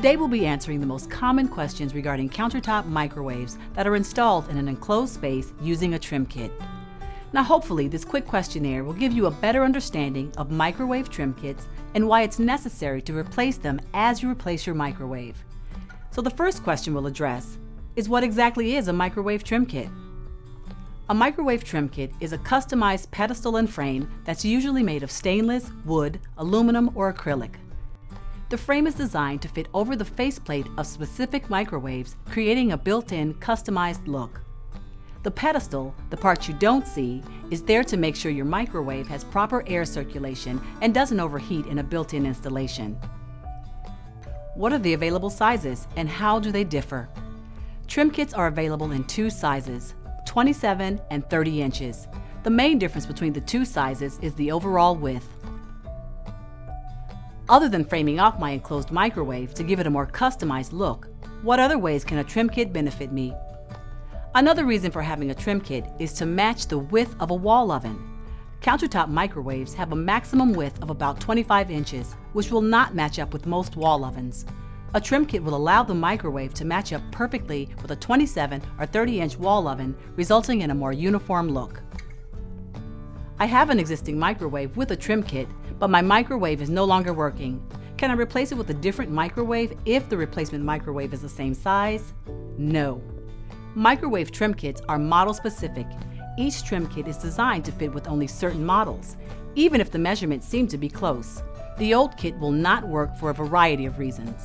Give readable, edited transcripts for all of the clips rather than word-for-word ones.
Today we'll be answering the most common questions regarding countertop microwaves that are installed in an enclosed space using a trim kit. Now hopefully this quick questionnaire will give you a better understanding of microwave trim kits and why it's necessary to replace them as you replace your microwave. So the first question we'll address is, what exactly is a microwave trim kit? A microwave trim kit is a customized pedestal and frame that's usually made of stainless, wood, aluminum, or acrylic. The frame is designed to fit over the faceplate of specific microwaves, creating a built-in, customized look. The pedestal, the part you don't see, is there to make sure your microwave has proper air circulation and doesn't overheat in a built-in installation. What are the available sizes and how do they differ? Trim kits are available in two sizes, 27 and 30 inches. The main difference between the two sizes is the overall width. Other than framing off my enclosed microwave to give it a more customized look, what other ways can a trim kit benefit me? Another reason for having a trim kit is to match the width of a wall oven. Countertop microwaves have a maximum width of about 25 inches, which will not match up with most wall ovens. A trim kit will allow the microwave to match up perfectly with a 27 or 30-inch wall oven, resulting in a more uniform look. I have an existing microwave with a trim kit, but my microwave is no longer working. Can I replace it with a different microwave if the replacement microwave is the same size? No. Microwave trim kits are model specific. Each trim kit is designed to fit with only certain models, even if the measurements seem to be close. The old kit will not work for a variety of reasons.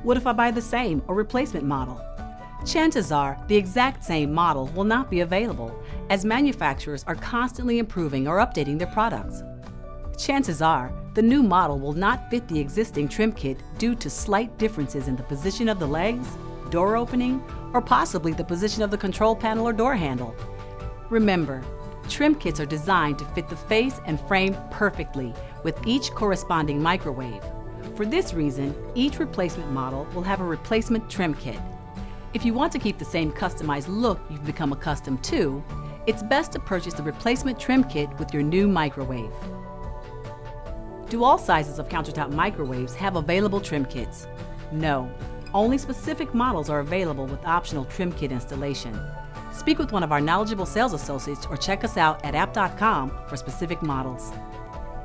What if I buy the same or replacement model? Chances are the exact same model will not be available, as manufacturers are constantly improving or updating their products. Chances are the new model will not fit the existing trim kit due to slight differences in the position of the legs, door opening, or possibly the position of the control panel or door handle. Remember, trim kits are designed to fit the face and frame perfectly with each corresponding microwave. For this reason, each replacement model will have a replacement trim kit. If you want to keep the same customized look you've become accustomed to, it's best to purchase the replacement trim kit with your new microwave. Do all sizes of countertop microwaves have available trim kits? No. Only specific models are available with optional trim kit installation. Speak with one of our knowledgeable sales associates or check us out at app.com for specific models.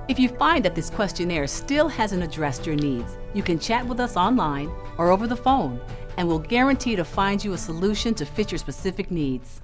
If you find that this questionnaire still hasn't addressed your needs, you can chat with us online or over the phone, and we'll guarantee to find you a solution to fit your specific needs.